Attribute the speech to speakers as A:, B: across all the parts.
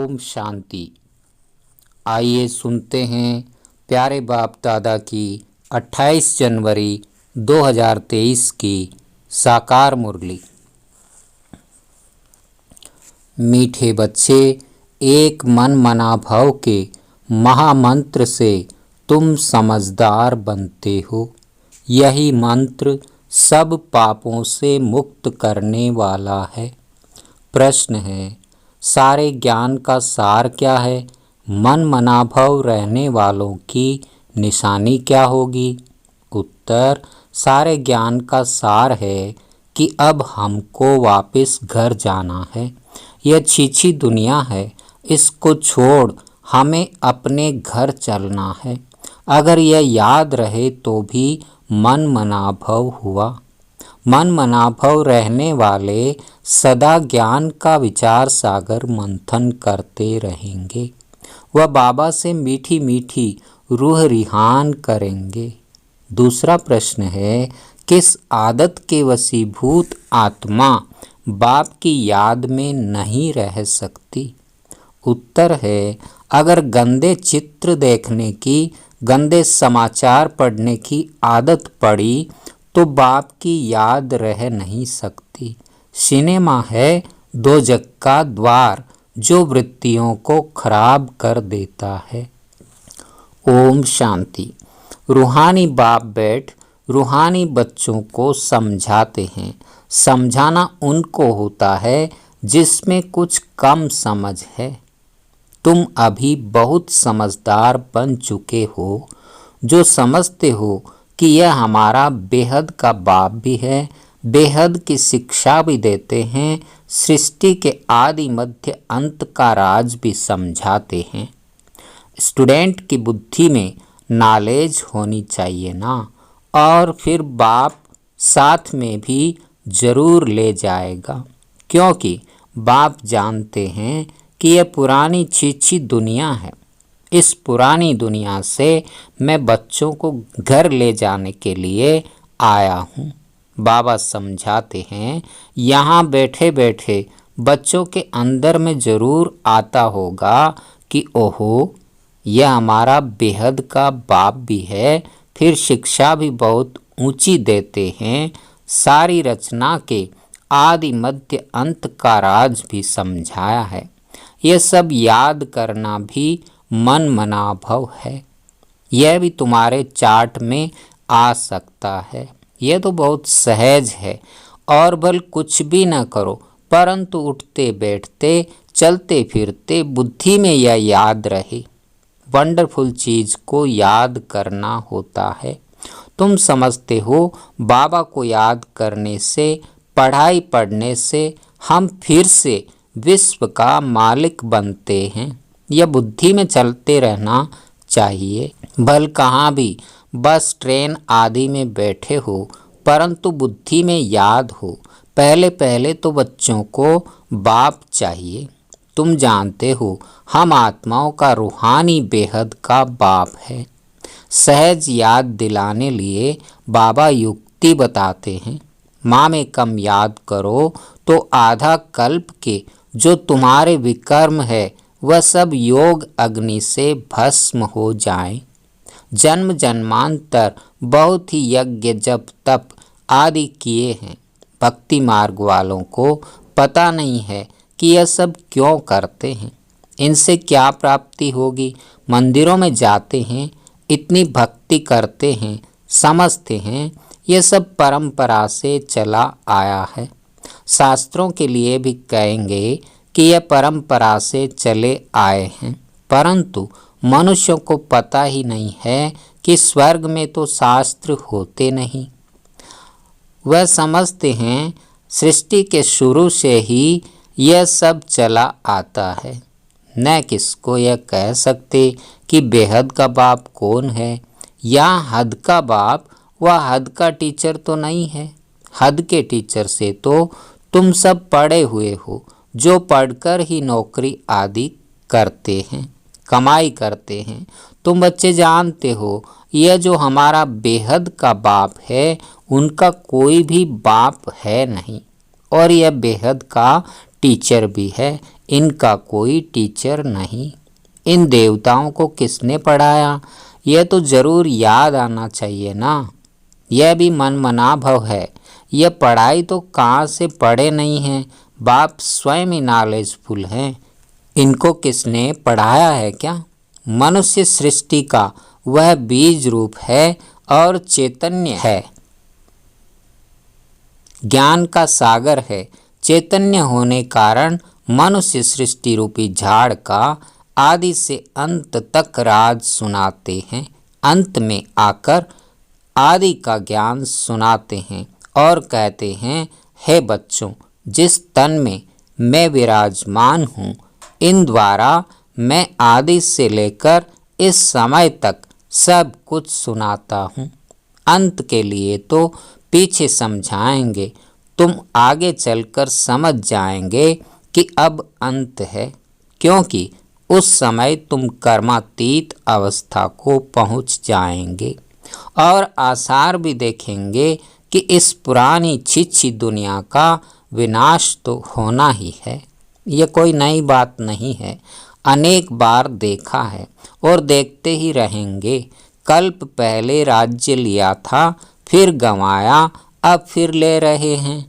A: ओम शांति। आइए सुनते हैं प्यारे बाप दादा की 28 जनवरी 2023 की साकार मुरली। मीठे बच्चे, एक मन मना भव के महामंत्र से तुम समझदार बनते हो। यही मंत्र सब पापों से मुक्त करने वाला है। प्रश्न है, सारे ज्ञान का सार क्या है? मन मनाभव रहने वालों की निशानी क्या होगी? उत्तर, सारे ज्ञान का सार है कि अब हमको वापस घर जाना है। यह छीछी दुनिया है, इसको छोड़ हमें अपने घर चलना है। अगर यह याद रहे तो भी मन मनाभव हुआ। मन मनाभव रहने वाले सदा ज्ञान का विचार सागर मंथन करते रहेंगे। वह बाबा से मीठी मीठी रूह रिहान करेंगे। दूसरा प्रश्न है, किस आदत के वशीभूत आत्मा बाप की याद में नहीं रह सकती? उत्तर है, अगर गंदे चित्र देखने की, गंदे समाचार पढ़ने की आदत पड़ी तो बाप की याद रह नहीं सकती। सिनेमा है दोजख का द्वार जो वृत्तियों को खराब कर देता है। ओम शांति। रूहानी बाप बैठ रूहानी बच्चों को समझाते हैं। समझाना उनको होता है जिसमें कुछ कम समझ है। तुम अभी बहुत समझदार बन चुके हो, जो समझते हो कि यह हमारा बेहद का बाप भी है, बेहद की शिक्षा भी देते हैं, सृष्टि के आदि मध्य अंत का राज भी समझाते हैं। स्टूडेंट की बुद्धि में नॉलेज होनी चाहिए ना, और फिर बाप साथ में भी जरूर ले जाएगा, क्योंकि बाप जानते हैं कि यह पुरानी छीछी दुनिया है। इस पुरानी दुनिया से मैं बच्चों को घर ले जाने के लिए आया हूँ। बाबा समझाते हैं, यहाँ बैठे बैठे बच्चों के अंदर में ज़रूर आता होगा कि ओहो, यह हमारा बेहद का बाप भी है, फिर शिक्षा भी बहुत ऊंची देते हैं, सारी रचना के आदि मध्य अंत का राज भी समझाया है। यह सब याद करना भी मन मनाभव है। यह भी तुम्हारे चार्ट में आ सकता है। यह तो बहुत सहज है। और भल कुछ भी न करो, परंतु उठते बैठते चलते फिरते बुद्धि में यह याद रहे। वंडरफुल चीज़ को याद करना होता है। तुम समझते हो बाबा को याद करने से, पढ़ाई पढ़ने से हम फिर से विश्व का मालिक बनते हैं। यह बुद्धि में चलते रहना चाहिए। भल कहाँ भी बस ट्रेन आदि में बैठे हो, परंतु बुद्धि में याद हो। पहले पहले तो बच्चों को बाप चाहिए। तुम जानते हो हम आत्माओं का रूहानी बेहद का बाप है। सहज याद दिलाने लिए बाबा युक्ति बताते हैं। माँ में कम याद करो तो आधा कल्प के जो तुम्हारे विकर्म है वह सब योग अग्नि से भस्म हो जाएं। जन्म जन्मांतर बहुत ही यज्ञ जप तप आदि किए हैं। भक्ति मार्ग वालों को पता नहीं है कि यह सब क्यों करते हैं, इनसे क्या प्राप्ति होगी। मंदिरों में जाते हैं, इतनी भक्ति करते हैं, समझते हैं यह सब परंपरा से चला आया है। शास्त्रों के लिए भी कहेंगे कि यह परंपरा से चले आए हैं, परंतु मनुष्यों को पता ही नहीं है कि स्वर्ग में तो शास्त्र होते नहीं। वह समझते हैं सृष्टि के शुरू से ही यह सब चला आता है। न किसको यह कह सकते कि बेहद का बाप कौन है या हद का बाप। वह हद का टीचर तो नहीं है। हद के टीचर से तो तुम सब पढ़े हुए हो, जो पढ़कर ही नौकरी आदि करते हैं, कमाई करते हैं। तुम बच्चे जानते हो यह जो हमारा बेहद का बाप है, उनका कोई भी बाप है नहीं, और यह बेहद का टीचर भी है, इनका कोई टीचर नहीं। इन देवताओं को किसने पढ़ाया, यह तो जरूर याद आना चाहिए ना। यह भी मनमना भव है। यह पढ़ाई तो कहाँ से पढ़े नहीं हैं, बाप स्वयं ही नॉलेजफुल हैं। इनको किसने पढ़ाया है क्या? मनुष्य सृष्टि का वह बीज रूप है और चैतन्य है, ज्ञान का सागर है। चैतन्य होने कारण मनुष्य सृष्टि रूपी झाड़ का आदि से अंत तक राज सुनाते हैं, अंत में आकर आदि का ज्ञान सुनाते हैं और कहते हैं, हे बच्चों, जिस तन में मैं विराजमान हूँ, इन द्वारा मैं आदि से लेकर इस समय तक सब कुछ सुनाता हूँ। अंत के लिए तो पीछे समझाएंगे, तुम आगे चलकर समझ जाएंगे कि अब अंत है, क्योंकि उस समय तुम कर्मातीत अवस्था को पहुँच जाएंगे और आसार भी देखेंगे कि इस पुरानी छिछी दुनिया का विनाश तो होना ही है। ये कोई नई बात नहीं है, अनेक बार देखा है और देखते ही रहेंगे। कल्प पहले राज्य लिया था, फिर गंवाया, अब फिर ले रहे हैं।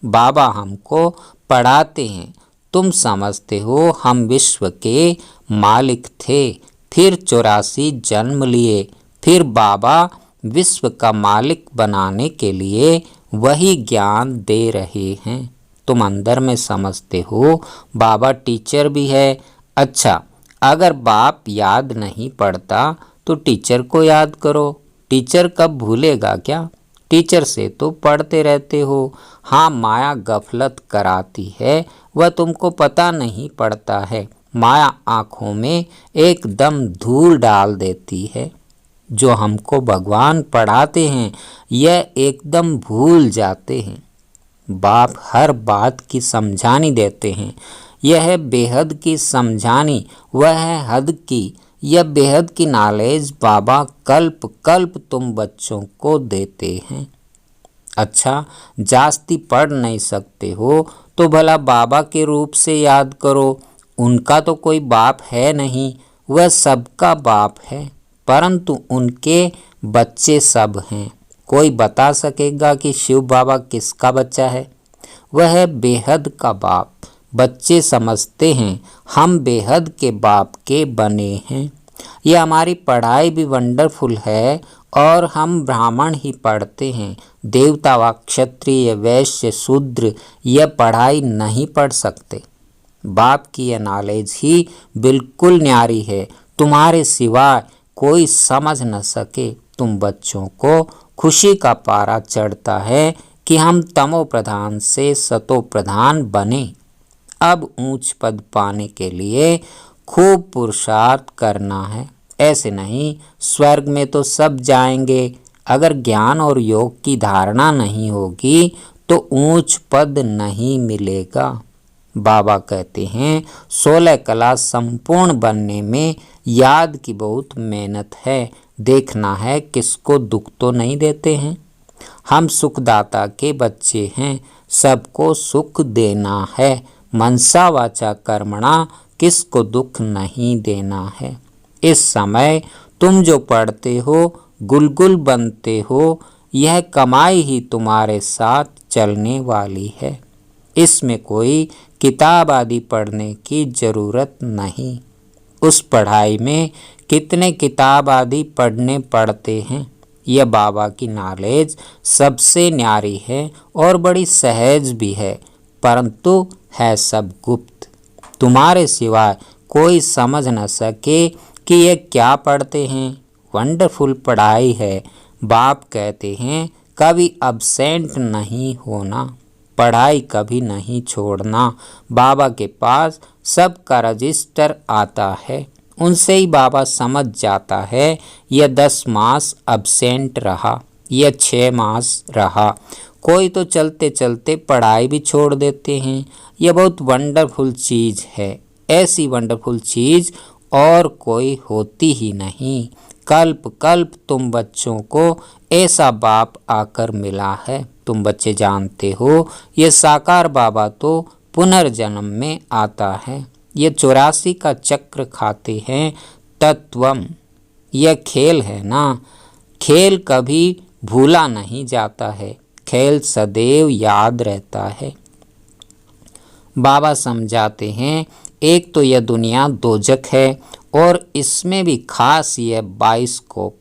A: बाबा हमको पढ़ाते हैं, तुम समझते हो हम विश्व के मालिक थे, फिर 84 जन्म लिए, फिर बाबा विश्व का मालिक बनाने के लिए वही ज्ञान दे रहे हैं। तुम अंदर में समझते हो बाबा टीचर भी है। अच्छा, अगर बाप याद नहीं पड़ता तो टीचर को याद करो। टीचर कब भूलेगा क्या? टीचर से तो पढ़ते रहते हो। हाँ, माया गफलत कराती है, वह तुमको पता नहीं पड़ता है। माया आँखों में एकदम धूल डाल देती है। जो हमको भगवान पढ़ाते हैं यह एकदम भूल जाते हैं। बाप हर बात की समझानी देते हैं। यह है बेहद की समझानी, वह है हद की। यह बेहद की नॉलेज बाबा कल्प कल्प तुम बच्चों को देते हैं। अच्छा, जास्ती पढ़ नहीं सकते हो तो भला बाबा के रूप से याद करो। उनका तो कोई बाप है नहीं, वह सबका बाप है, परंतु उनके बच्चे सब हैं। कोई बता सकेगा कि शिव बाबा किसका बच्चा है? वह है बेहद का बाप। बच्चे समझते हैं हम बेहद के बाप के बने हैं। यह हमारी पढ़ाई भी वंडरफुल है और हम ब्राह्मण ही पढ़ते हैं। देवता व क्षत्रिय वैश्य शूद्र यह पढ़ाई नहीं पढ़ सकते। बाप की यह नॉलेज ही बिल्कुल न्यारी है, तुम्हारे सिवाय कोई समझ न सके। तुम बच्चों को खुशी का पारा चढ़ता है कि हम तमो प्रधान से सतो प्रधान बने। अब ऊंच पद पाने के लिए खूब पुरुषार्थ करना है। ऐसे नहीं स्वर्ग में तो सब जाएंगे। अगर ज्ञान और योग की धारणा नहीं होगी तो ऊंच पद नहीं मिलेगा। बाबा कहते हैं 16 कला संपूर्ण बनने में याद की बहुत मेहनत है। देखना है किसको दुख तो नहीं देते हैं। हम सुखदाता के बच्चे हैं, सबको सुख देना है। मनसा वाचा कर्मणा, किसको दुख नहीं देना है। इस समय तुम जो पढ़ते हो, गुलगुल बनते हो, यह कमाई ही तुम्हारे साथ चलने वाली है। इसमें कोई किताब आदि पढ़ने की ज़रूरत नहीं। उस पढ़ाई में कितने किताब आदि पढ़ने पड़ते हैं। यह बाबा की नॉलेज सबसे न्यारी है और बड़ी सहज भी है, परंतु है सब गुप्त। तुम्हारे सिवाय कोई समझ न सके कि ये क्या पढ़ते हैं। वंडरफुल पढ़ाई है। बाप कहते हैं कभी अब्सेंट नहीं होना, पढ़ाई कभी नहीं छोड़ना। बाबा के पास सबका रजिस्टर आता है, उनसे ही बाबा समझ जाता है यह 10 मास अब्सेंट रहा, यह 6 मास रहा। कोई तो चलते चलते पढ़ाई भी छोड़ देते हैं। यह बहुत वंडरफुल चीज़ है। ऐसी वंडरफुल चीज़ और कोई होती ही नहीं। कल्प कल्प तुम बच्चों को ऐसा बाप आकर मिला है। तुम बच्चे जानते हो ये साकार बाबा तो पुनर्जन्म में आता है। ये 84 का चक्र खाते हैं तत्वम। यह खेल है ना, खेल कभी भूला नहीं जाता है, खेल सदैव याद रहता है। बाबा समझाते हैं एक तो यह दुनिया दोजक है और इसमें भी खास यह बाइस्कोप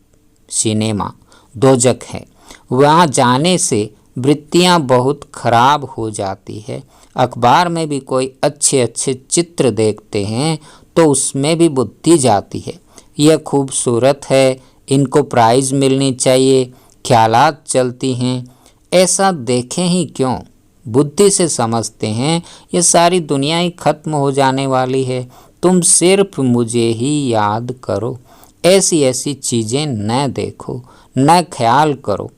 A: सिनेमा दोजक है। वहाँ जाने से वृत्तियाँ बहुत खराब हो जाती है। अखबार में भी कोई अच्छे अच्छे चित्र देखते हैं तो उसमें भी बुद्धि जाती है। यह खूबसूरत है, इनको प्राइज़ मिलनी चाहिए, ख्यालात चलती हैं। ऐसा देखें ही क्यों, बुद्धि से समझते हैं ये सारी दुनिया ही खत्म हो जाने वाली है। तुम सिर्फ मुझे ही याद करो, ऐसी ऐसी चीज़ें न देखो, न ख्याल करो।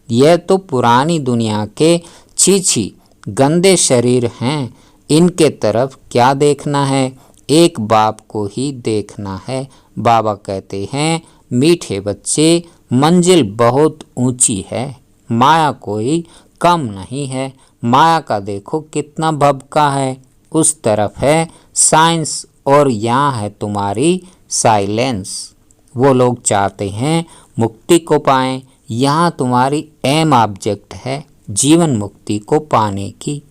A: यह तो पुरानी दुनिया के छी गंदे शरीर हैं, इनके तरफ क्या देखना है, एक बाप को ही देखना है। बाबा कहते हैं मीठे बच्चे, मंजिल बहुत ऊंची है, माया कोई कम नहीं है। माया का देखो कितना भभका है, उस तरफ है साइंस और यहाँ है तुम्हारी साइलेंस। वो लोग चाहते हैं मुक्ति को पाएं, यहाँ तुम्हारी एम ऑब्जेक्ट है जीवन मुक्ति को पाने की।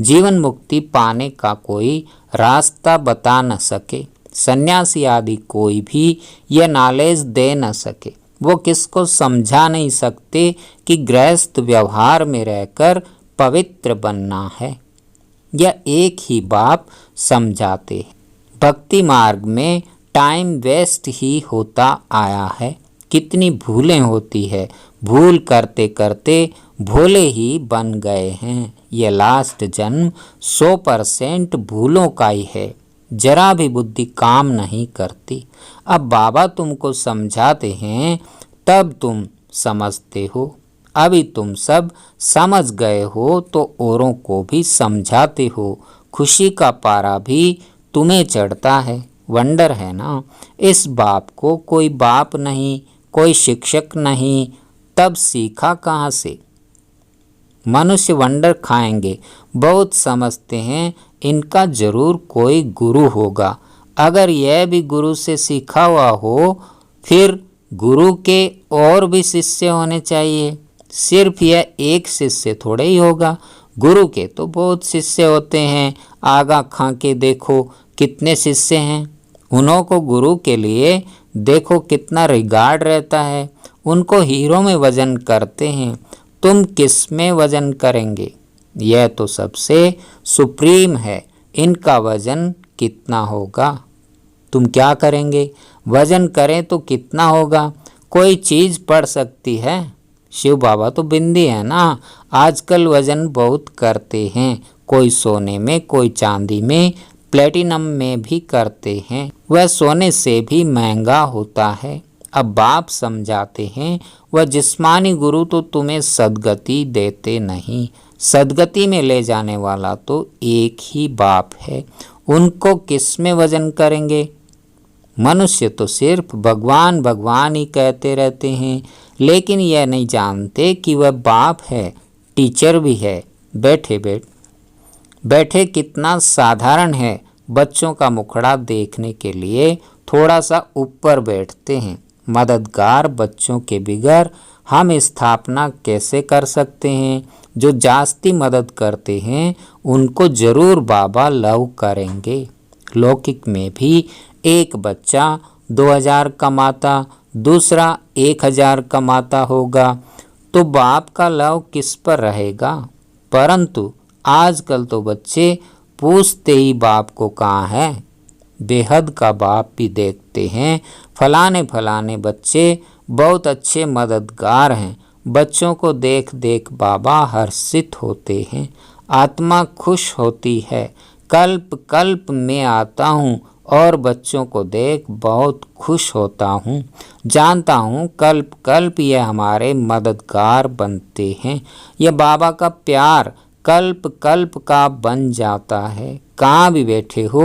A: जीवन मुक्ति पाने का कोई रास्ता बता न सके, सन्यासी आदि कोई भी यह नॉलेज दे न सके। वो किसको समझा नहीं सकते कि गृहस्थ व्यवहार में रहकर पवित्र बनना है। यह एक ही बाप समझाते हैं। भक्ति मार्ग में टाइम वेस्ट ही होता आया है, कितनी भूलें होती है, भूल करते करते भोले ही बन गए हैं। ये लास्ट जन्म 100% भूलों का ही है, जरा भी बुद्धि काम नहीं करती। अब बाबा तुमको समझाते हैं तब तुम समझते हो। अभी तुम सब समझ गए हो तो औरों को भी समझाते हो। खुशी का पारा भी तुम्हें चढ़ता है। वंडर है ना, इस बाप को कोई बाप नहीं, कोई शिक्षक नहीं, तब सीखा कहाँ से। मनुष्य वंडर खाएंगे, बहुत समझते हैं इनका जरूर कोई गुरु होगा। अगर यह भी गुरु से सीखा हुआ हो, फिर गुरु के और भी शिष्य होने चाहिए। सिर्फ यह एक शिष्य थोड़े ही होगा, गुरु के तो बहुत शिष्य होते हैं। आगा खा के देखो कितने शिष्य हैं। उन्हों को गुरु के लिए देखो कितना रिगार्ड रहता है, उनको हीरो में वजन करते हैं। तुम किस में वजन करेंगे? यह तो सबसे सुप्रीम है, इनका वजन कितना होगा? तुम क्या करेंगे? वजन करें तो कितना होगा? कोई चीज़ पड़ सकती है। शिव बाबा तो बिंदी है ना, आजकल वजन बहुत करते हैं, कोई सोने में, कोई चांदी में, प्लेटिनम में भी करते हैं। वह सोने से भी महंगा होता है। अब बाप समझाते हैं वह जिस्मानी गुरु तो तुम्हें सदगति देते नहीं, सदगति में ले जाने वाला तो एक ही बाप है। उनको किस में वजन करेंगे? मनुष्य तो सिर्फ भगवान भगवान ही कहते रहते हैं, लेकिन यह नहीं जानते कि वह बाप है, टीचर भी है। बैठे कितना साधारण है। बच्चों का मुखड़ा देखने के लिए थोड़ा सा ऊपर बैठते हैं। मददगार बच्चों के बिगैर हम स्थापना कैसे कर सकते हैं? जो जास्ती मदद करते हैं उनको जरूर बाबा लव करेंगे। लौकिक में भी एक बच्चा 2000 कमाता, दूसरा 1000 कमाता होगा तो बाप का लव किस पर रहेगा? परंतु आजकल तो बच्चे पूछते ही बाप को कहाँ है। बेहद का बाप भी देखते हैं, फलाने फलाने बच्चे बहुत अच्छे मददगार हैं। बच्चों को देख देख बाबा हर्षित होते हैं, आत्मा खुश होती है। कल्प कल्प में आता हूँ और बच्चों को देख बहुत खुश होता हूँ। जानता हूँ कल्प कल्प ये हमारे मददगार बनते हैं। यह बाबा का प्यार कल्प कल्प का बन जाता है। कहाँ भी बैठे हो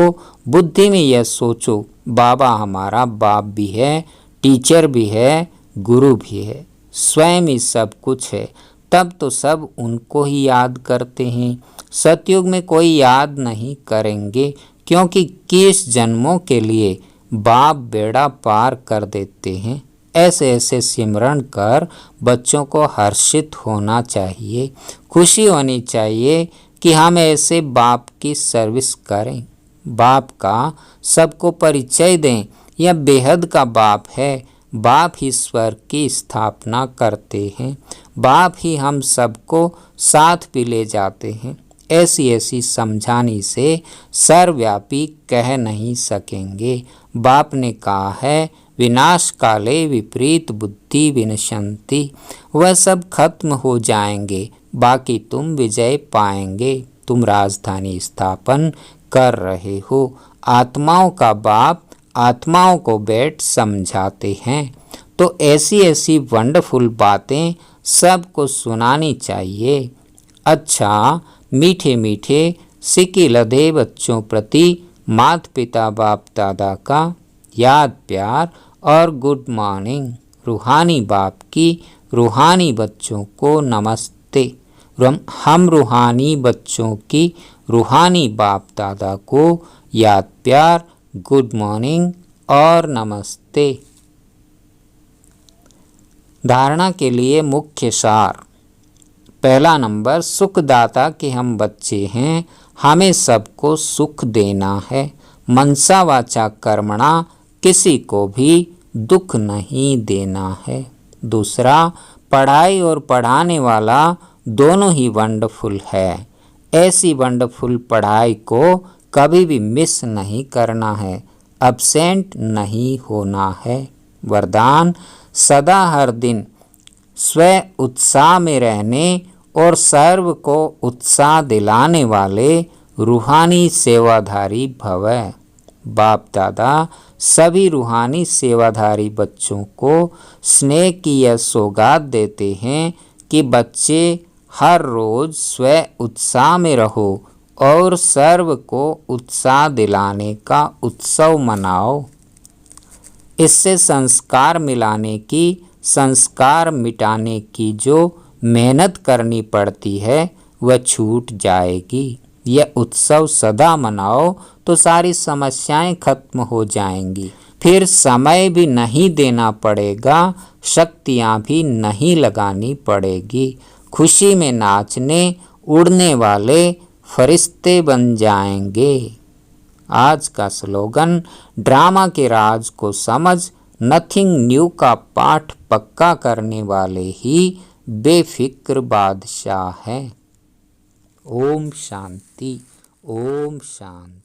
A: बुद्धि में यह सोचो, बाबा हमारा बाप भी है, टीचर भी है, गुरु भी है, स्वयं ही सब कुछ है। तब तो सब उनको ही याद करते हैं। सतयुग में कोई याद नहीं करेंगे, क्योंकि 21 जन्मों के लिए बाप बेड़ा पार कर देते हैं। ऐसे ऐसे सिमरण कर बच्चों को हर्षित होना चाहिए, खुशी होनी चाहिए कि हम ऐसे बाप की सर्विस करें। बाप का सबको परिचय दें। यह बेहद का बाप है। बाप ही स्वर्ग की स्थापना करते हैं। बाप ही हम सबको साथ भी ले जाते हैं। ऐसी ऐसी समझानी से सर्वव्यापी कह नहीं सकेंगे। बाप ने कहा है, विनाश काले विपरीत बुद्धि विनशंति। वह सब खत्म हो जाएंगे, बाकी तुम विजय पाएंगे। तुम राजधानी स्थापन कर रहे हो। आत्माओं का बाप आत्माओं को बैठ समझाते हैं, तो ऐसी ऐसी वंडरफुल बातें सबको सुनानी चाहिए। अच्छा, मीठे मीठे सिक्के लदे बच्चों प्रति माता पिता बाप दादा का याद प्यार और गुड मॉर्निंग। रूहानी बाप की रूहानी बच्चों को नमस्ते। हम रूहानी बच्चों की रूहानी बाप दादा को याद प्यार, गुड मॉर्निंग और नमस्ते। धारणा के लिए मुख्य सार। पहला नंबर, सुखदाता के हम बच्चे हैं, हमें सबको सुख देना है। मनसा वाचा कर्मणा, किसी को भी दुख नहीं देना है। दूसरा, पढ़ाई और पढ़ाने वाला दोनों ही वंडरफुल है। ऐसी वंडरफुल पढ़ाई को कभी भी मिस नहीं करना है, अब्सेंट नहीं होना है। वरदान, सदा हर दिन स्व उत्साह में रहने और सर्व को उत्साह दिलाने वाले रूहानी सेवाधारी भव। बाप दादा सभी रूहानी सेवाधारी बच्चों को स्नेह की यह सौगात देते हैं कि बच्चे हर रोज स्व उत्साह में रहो और सर्व को उत्साह दिलाने का उत्सव मनाओ। इससे संस्कार मिलाने की, संस्कार मिटाने की जो मेहनत करनी पड़ती है वह छूट जाएगी। यह उत्सव सदा मनाओ तो सारी समस्याएं खत्म हो जाएंगी। फिर समय भी नहीं देना पड़ेगा, शक्तियां भी नहीं लगानी पड़ेगी। खुशी में नाचने उड़ने वाले फरिश्ते बन जाएंगे। आज का स्लोगन, ड्रामा के राज को समझ, नथिंग न्यू का पाठ पक्का करने वाले ही बेफिक्र बादशाह हैं। ओम शांति, ओम शांति।